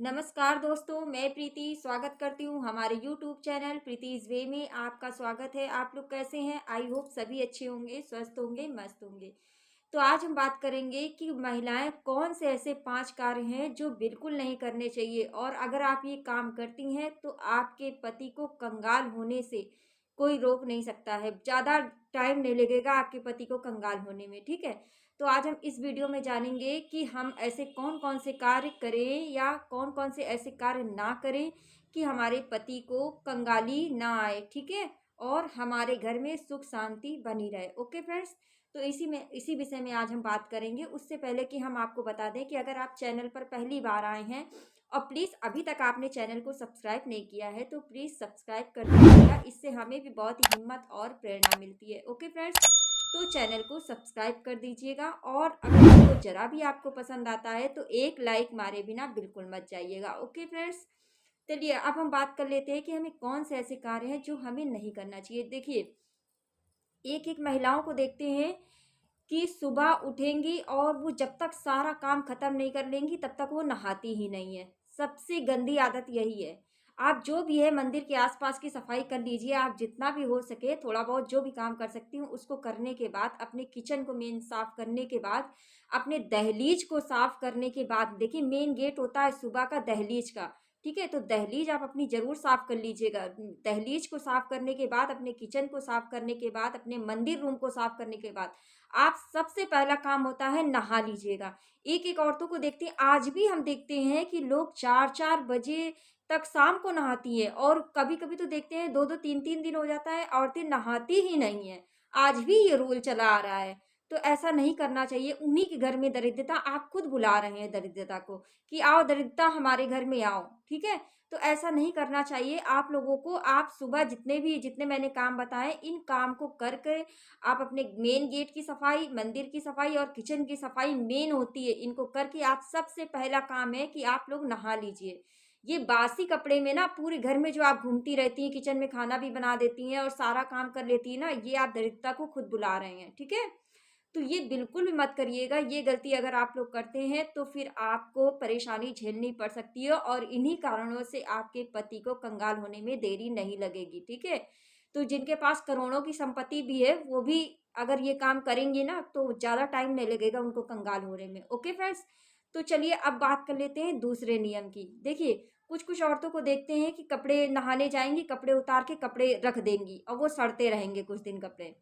नमस्कार दोस्तों, मैं प्रीति स्वागत करती हूँ हमारे यूट्यूब चैनल प्रीतिज़ वे में। आपका स्वागत है। आप लोग कैसे हैं? आई होप सभी अच्छे होंगे, स्वस्थ होंगे, मस्त होंगे। तो आज हम बात करेंगे कि महिलाएं कौन से ऐसे 5 कार्य हैं जो बिल्कुल नहीं करने चाहिए और अगर आप ये काम करती हैं तो आपके पति को कंगाल होने से कोई रोक नहीं सकता है। ज़्यादा टाइम नहीं लगेगा आपके पति को कंगाल होने में, ठीक है? तो आज हम इस वीडियो में जानेंगे कि हम ऐसे कौन-कौन से कार्य करें या कौन-कौन से ऐसे कार्य ना करें कि हमारे पति को कंगाली ना आए, ठीक है? और हमारे घर में सुख शांति बनी रहे। Okay friends? तो इसी विषय में आज हम बात करेंगे। उससे पहले कि हम आपको बता दें कि अगर आप चैनल पर पहली बार आए हैं और प्लीज़ अभी तक आपने चैनल को सब्सक्राइब नहीं किया है, तो प्लीज़ सब्सक्राइब कर दीजिएगा। इससे हमें भी बहुत ही हिम्मत और प्रेरणा मिलती है। Okay friends? तो चैनल को सब्सक्राइब कर दीजिएगा और अगर वीडियो ज़रा भी आपको पसंद आता है तो एक लाइक मारे बिना बिल्कुल मत जाइएगा। Okay friends? चलिए अब हम बात कर लेते हैं कि हमें कौन से ऐसे कार्य हैं जो हमें नहीं करना चाहिए। देखिए, एक-एक महिलाओं को देखते हैं कि सुबह उठेंगी और वो जब तक सारा काम खत्म नहीं कर लेंगी तब तक वो नहाती ही नहीं है। सबसे गंदी आदत यही है। आप जो भी है मंदिर के आस-पास की सफाई कर लीजिए, आप जितना भी हो सके थोड़ा बहुत जो भी काम कर सकती हूँ उसको करने के बाद, अपने किचन को मेन साफ करने के बाद, अपने दहलीज को साफ करने के बाद, देखिए मेन गेट होता है सुबह का दहलीज का, ठीक है? तो दहलीज आप अपनी ज़रूर साफ कर लीजिएगा। दहलीज को साफ करने के बाद, अपने किचन को साफ करने के बाद, अपने मंदिर रूम को साफ करने के बाद आप सबसे पहला काम होता है नहा लीजिएगा। एक-एक औरतों को देखते हैं, आज भी हम देखते हैं कि लोग 4-4 बजे तक शाम को नहाती हैं और कभी-कभी तो देखते हैं 2-2 3-3 दिन हो जाता है, औरतें नहाती ही नहीं हैं। आज भी ये रूल चला आ रहा है, तो ऐसा नहीं करना चाहिए। उन्हीं के घर में दरिद्रता, आप खुद बुला रहे हैं दरिद्रता को कि आओ दरिद्रता हमारे घर में आओ, ठीक है? तो ऐसा नहीं करना चाहिए आप लोगों को। आप सुबह जितने मैंने काम बताए, इन काम को करके आप अपने मेन गेट की सफाई, मंदिर की सफाई और किचन की सफाई मेन होती है। इनको करके आप सबसे पहला काम है कि आप लोग नहा लीजिए। ये बासी कपड़े में ना पूरे घर में जो आप घूमती रहती हैं, किचन में खाना भी बना देती हैं और सारा काम कर लेती हैं ना, ये आप दरिद्रता को खुद बुला रहे हैं, ठीक है? तो ये बिल्कुल भी मत करिएगा। ये गलती अगर आप लोग करते हैं तो फिर आपको परेशानी झेलनी पड़ सकती है और इन्हीं कारणों से आपके पति को कंगाल होने में देरी नहीं लगेगी, ठीक है? तो जिनके पास करोड़ों की संपत्ति भी है, वो भी अगर ये काम करेंगे ना तो ज़्यादा टाइम नहीं लगेगा उनको कंगाल होने में। Okay friends? तो चलिए अब बात कर लेते हैं दूसरे नियम की। देखिए, कुछ-कुछ औरतों को देखते हैं कि कपड़े नहाने जाएँगी, कपड़े उतार के कपड़े रख देंगी और वो सड़ते रहेंगे कुछ दिन कपड़े।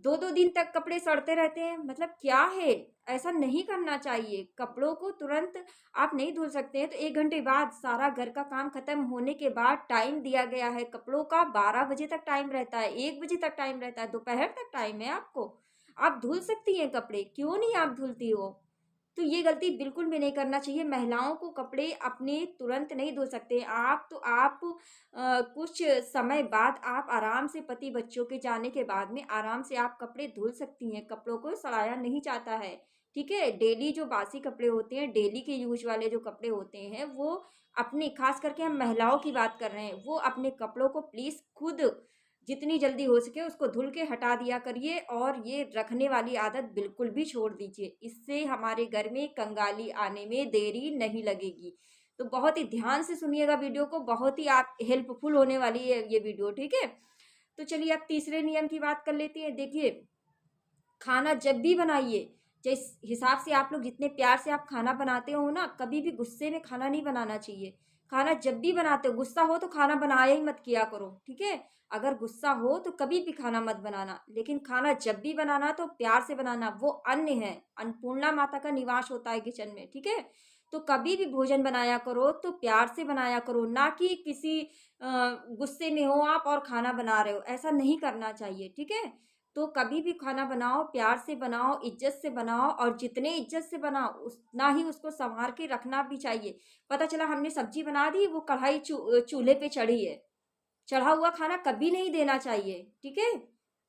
2-2 दिन तक कपड़े सड़ते रहते हैं, मतलब क्या है? ऐसा नहीं करना चाहिए। कपड़ों को तुरंत आप नहीं धुल सकते हैं, तो 1 घंटे बाद सारा घर का काम खत्म होने के बाद टाइम दिया गया है कपड़ों का 12 बजे तक टाइम रहता है, 1 बजे तक टाइम रहता है, दोपहर तक टाइम है आपको। आप धुल सकती हैं कपड़े, क्यों नहीं आप धुलती हो? तो ये गलती बिल्कुल भी नहीं करना चाहिए। महिलाओं को कपड़े अपने तुरंत नहीं धुल सकते। आप कुछ समय बाद आप आराम से पति बच्चों के जाने के बाद में आराम से आप कपड़े धुल सकती हैं। कपड़ों को सड़ाया नहीं जाता है, ठीक है? डेली जो बासी कपड़े होते हैं, डेली के यूज़ वाले जो कपड़े होते हैं, वो अपने ख़ास करके हम महिलाओं की बात कर रहे हैं, वो अपने कपड़ों को प्लीज़ खुद जितनी जल्दी हो सके उसको धुल के हटा दिया करिए और ये रखने वाली आदत बिल्कुल भी छोड़ दीजिए। इससे हमारे घर में कंगाली आने में देरी नहीं लगेगी। तो बहुत ही ध्यान से सुनिएगा वीडियो को, बहुत ही आप हेल्पफुल होने वाली है ये वीडियो, ठीक है? तो चलिए अब तीसरे नियम की बात कर लेते हैं। देखिए, खाना जब भी बनाइए, जिस हिसाब से आप लोग जितने प्यार से आप खाना बनाते हो ना, कभी भी गुस्से में खाना नहीं बनाना चाहिए। खाना जब भी बनाते हो, गुस्सा हो तो खाना बनाया ही मत किया करो, ठीक है? अगर गुस्सा हो तो कभी भी खाना मत बनाना, लेकिन खाना जब भी बनाना तो प्यार से बनाना। वो अन्न है, अन्नपूर्णा माता का निवास होता है किचन में, ठीक है? तो कभी भी भोजन बनाया करो तो प्यार से बनाया करो, ना कि किसी गुस्से में हो आप और खाना बना रहे हो, ऐसा नहीं करना चाहिए, ठीक है? तो कभी भी खाना बनाओ, प्यार से बनाओ, इज़्ज़त से बनाओ और जितने इज़्ज़त से बनाओ, उतना ही उसको सँवार के रखना भी चाहिए। पता चला हमने सब्ज़ी बना दी, वो कढ़ाई चूल्हे पे चढ़ी है। चढ़ा हुआ खाना कभी नहीं देना चाहिए, ठीक है?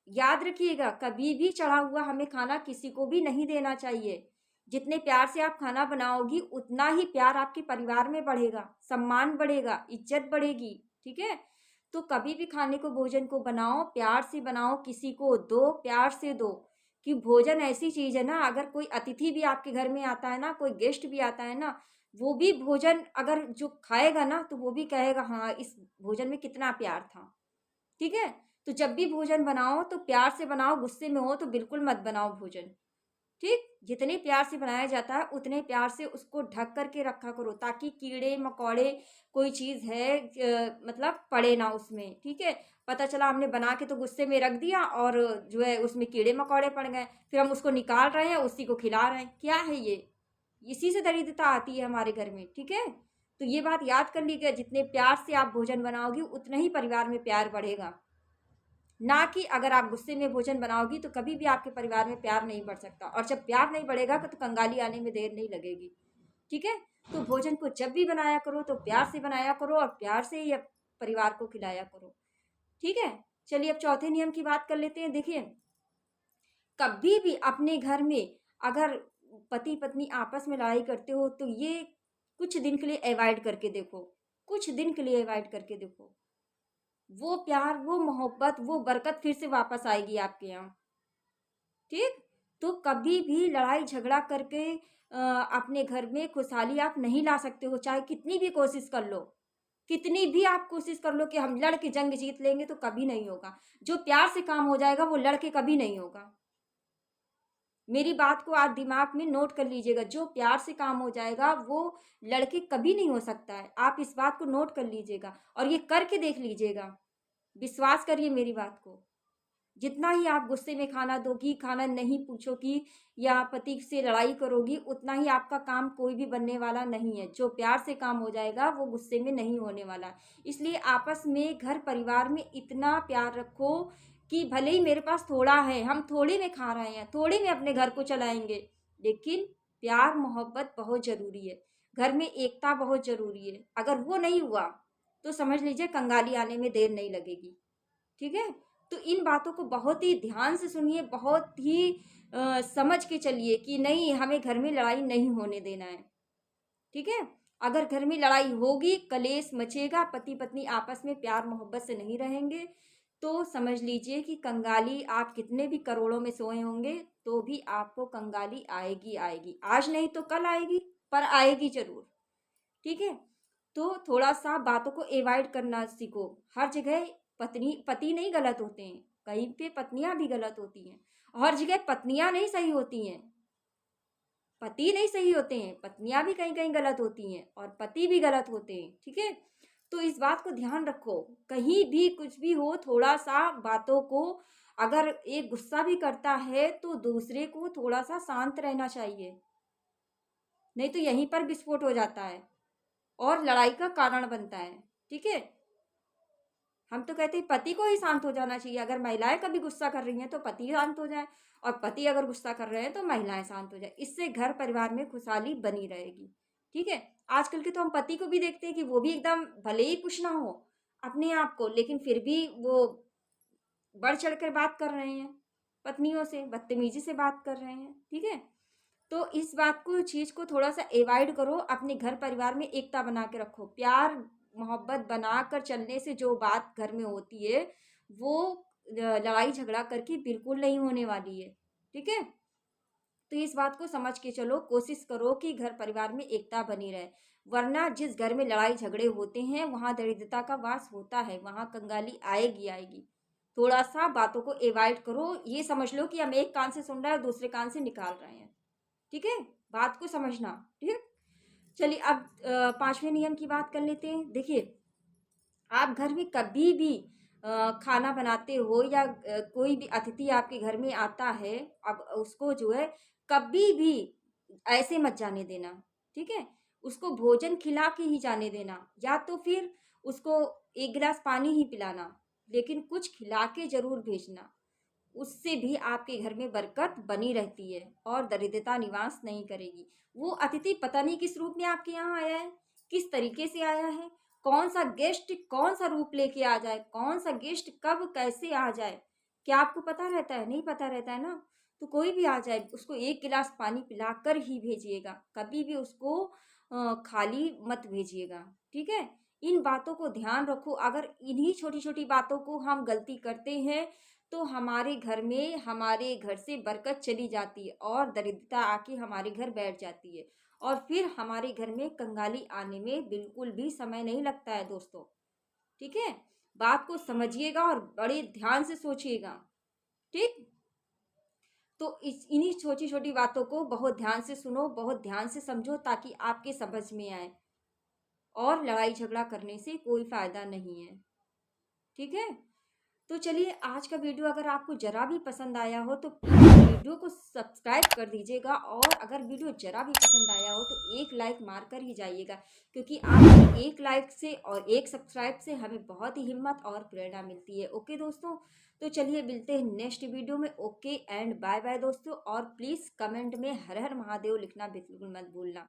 याद रखिएगा, कभी भी चढ़ा हुआ हमें खाना किसी को भी नहीं देना चाहिए। जितने प्यार से आप खाना बनाओगी, उतना ही प्यार आपके परिवार में बढ़ेगा, सम्मान बढ़ेगा, इज़्ज़त बढ़ेगी, ठीक है? तो कभी भी खाने को, भोजन को बनाओ, प्यार से बनाओ, किसी को दो, प्यार से दो। कि भोजन ऐसी चीज़ है ना, अगर कोई अतिथि भी आपके घर में आता है ना, कोई गेस्ट भी आता है ना, वो भी भोजन अगर जो खाएगा ना तो वो भी कहेगा हाँ, इस भोजन में कितना प्यार था। ठीक है? तो जब भी भोजन बनाओ तो प्यार से बनाओ, गुस्से में हो तो बिल्कुल मत बनाओ भोजन। ठीक? जितने प्यार से बनाया जाता है उतने प्यार से उसको ढक कर के रखा करो, ताकि कीड़े-मकोड़े कोई चीज़ है मतलब पड़े ना उसमें, ठीक है? पता चला हमने बना के तो गुस्से में रख दिया और जो है उसमें कीड़े-मकोड़े पड़ गए, फिर हम उसको निकाल रहे हैं, उसी को खिला रहे हैं, क्या है ये? इसी से दरिद्रता आती है हमारे घर में, ठीक है? तो ये बात याद कर लीजिएगा, जितने प्यार से आप भोजन बनाओगी उतना ही परिवार में प्यार बढ़ेगा। ना कि अगर आप गुस्से में भोजन बनाओगी तो कभी भी आपके परिवार में प्यार नहीं बढ़ सकता, और जब प्यार नहीं बढ़ेगा तो कंगाली आने में देर नहीं लगेगी। ठीक है? तो भोजन को जब भी बनाया करो तो प्यार से बनाया करो और प्यार से ही परिवार को खिलाया करो। ठीक है? चलिए अब चौथे नियम की बात कर लेते हैं। देखिए, कभी भी अपने घर में अगर पति पत्नी आपस में लड़ाई करते हो तो ये कुछ दिन के लिए अवॉइड करके देखो, कुछ दिन के लिए अवॉइड करके देखो। वो प्यार, वो मोहब्बत, वो बरकत फिर से वापस आएगी आपके यहाँ। ठीक? तो कभी भी लड़ाई झगड़ा करके अपने घर में खुशहाली आप नहीं ला सकते हो, चाहे कितनी भी कोशिश कर लो। कितनी भी आप कोशिश कर लो कि हम लड़ के जंग जीत लेंगे, तो कभी नहीं होगा। जो प्यार से काम हो जाएगा वो लड़ के कभी नहीं होगा। मेरी बात को आप दिमाग में नोट कर लीजिएगा, जो प्यार से काम हो जाएगा वो लड़के कभी नहीं हो सकता है। आप इस बात को नोट कर लीजिएगा और ये करके देख लीजिएगा। विश्वास करिए मेरी बात को। जितना ही आप गुस्से में खाना दोगी, खाना नहीं पूछोगी या पति से लड़ाई करोगी, उतना ही आपका काम कोई भी बनने वाला नहीं है। जो प्यार से काम हो जाएगा वो गुस्से में नहीं होने वाला। इसलिए आपस में, घर परिवार में इतना प्यार रखो कि भले ही मेरे पास थोड़ा है, हम थोड़े में खा रहे हैं, थोड़े में अपने घर को चलाएंगे, लेकिन प्यार मोहब्बत बहुत ज़रूरी है। घर में एकता बहुत ज़रूरी है। अगर वो नहीं हुआ तो समझ लीजिए कंगाली आने में देर नहीं लगेगी। ठीक है? तो इन बातों को बहुत ही ध्यान से सुनिए, बहुत ही समझ के चलिए कि नहीं, हमें घर में लड़ाई नहीं होने देना है। ठीक है? अगर घर में लड़ाई होगी, कलेश मचेगा, पति पत्नी आपस में प्यार मोहब्बत से नहीं रहेंगे, तो समझ लीजिए कि कंगाली, आप कितने भी करोड़ों में सोए होंगे तो भी आपको कंगाली आएगी आएगी। आज नहीं तो कल आएगी, पर आएगी जरूर। ठीक है? तो थोड़ा-सा बातों को अवॉइड करना सीखो। हर जगह पति नहीं गलत होते हैं, कहीं पे पत्नियाँ भी गलत होती हैं। हर जगह पत्नियाँ नहीं सही होती हैं, पति नहीं सही होते हैं, पत्नियाँ भी कहीं-कहीं गलत होती हैं और पति भी गलत होते हैं, ठीक है? तो इस बात को ध्यान रखो, कहीं भी कुछ भी हो, थोड़ा-सा बातों को, अगर एक गुस्सा भी करता है तो दूसरे को थोड़ा-सा शांत रहना चाहिए, नहीं तो यहीं पर विस्फोट हो जाता है और लड़ाई का कारण बनता है, ठीक है? हम तो कहते हैं पति को ही शांत हो जाना चाहिए। अगर महिलाएं कभी गुस्सा कर रही हैं तो पति शांत हो जाए, और पति अगर गुस्सा कर रहे हैं तो महिलाएं शांत हो जाए। इससे घर परिवार में खुशहाली बनी रहेगी। ठीक है? आजकल के तो हम पति को भी देखते हैं कि वो भी एकदम, भले ही कुछ ना हो अपने आप को, लेकिन फिर भी वो बढ़ चढ़ कर बात कर रहे हैं, पत्नियों से बदतमीजी से बात कर रहे हैं। ठीक है? तो इस बात को, चीज़ को थोड़ा-सा अवॉइड करो, अपने घर परिवार में एकता बना के रखो। प्यार मोहब्बत बनाकर चलने से जो बात घर में होती है, वो लड़ाई झगड़ा करके बिल्कुल नहीं होने वाली है। ठीक है? तो इस बात को समझ के चलो, कोशिश करो कि घर परिवार में एकता बनी रहे। वरना जिस घर में लड़ाई झगड़े होते हैं, वहाँ दरिद्रता का वास होता है, वहाँ कंगाली आएगी आएगी। थोड़ा-सा बातों को अवॉइड करो, ये समझ लो कि हम एक कान से सुन रहे हैं और दूसरे कान से निकाल रहे हैं। ठीक है? बात को समझना, ठीक है? चलिए अब 5वें नियम की बात कर लेते हैं। देखिए, आप घर में कभी भी खाना बनाते हो या कोई भी अतिथि आपके घर में आता है, अब उसको जो है कभी भी ऐसे मत जाने देना, ठीक है? उसको भोजन खिला के ही जाने देना, या तो फिर उसको 1 गिलास पानी ही पिलाना, लेकिन कुछ खिला के ज़रूर भेजना। उससे भी आपके घर में बरकत बनी रहती है और दरिद्रता निवास नहीं करेगी। वो अतिथि पता नहीं किस रूप में आपके यहाँ आया है, किस तरीके से आया है, कौन सा गेस्ट कौन सा रूप लेके आ जाए, कौन सा गेस्ट कब कैसे आ जाए, क्या आपको पता रहता है? नहीं पता रहता है ना। तो कोई भी आ जाए, उसको 1 गिलास पानी पिलाकर ही भेजिएगा, कभी भी उसको खाली मत भेजिएगा। ठीक है? इन बातों को ध्यान रखो। अगर इन्हीं छोटी छोटी बातों को हम गलती करते हैं तो हमारे घर में, हमारे घर से बरकत चली जाती है और दरिद्रता आके हमारे घर बैठ जाती है। और फिर हमारे घर में कंगाली आने में बिल्कुल भी समय नहीं लगता है दोस्तों। ठीक है, बात को समझिएगा और बड़े ध्यान से सोचिएगा। ठीक, तो इस इन्हीं छोटी छोटी बातों को बहुत ध्यान से सुनो, बहुत ध्यान से समझो, ताकि आपके समझ में आए। और लड़ाई झगड़ा करने से कोई फायदा नहीं है। ठीक है, तो चलिए, आज का वीडियो अगर आपको जरा भी पसंद आया हो तो प्लीज वीडियो को सब्सक्राइब कर दीजिएगा, और अगर वीडियो जरा भी पसंद आया हो तो एक लाइक मार कर ही जाइएगा, क्योंकि आपके एक लाइक से और एक सब्सक्राइब से हमें बहुत ही हिम्मत और प्रेरणा मिलती है। ओके दोस्तों, तो चलिए मिलते हैं नेक्स्ट वीडियो में। ओके एंड बाय बाय दोस्तों, और प्लीज कमेंट में हर हर महादेव लिखना बिल्कुल मत भूलना।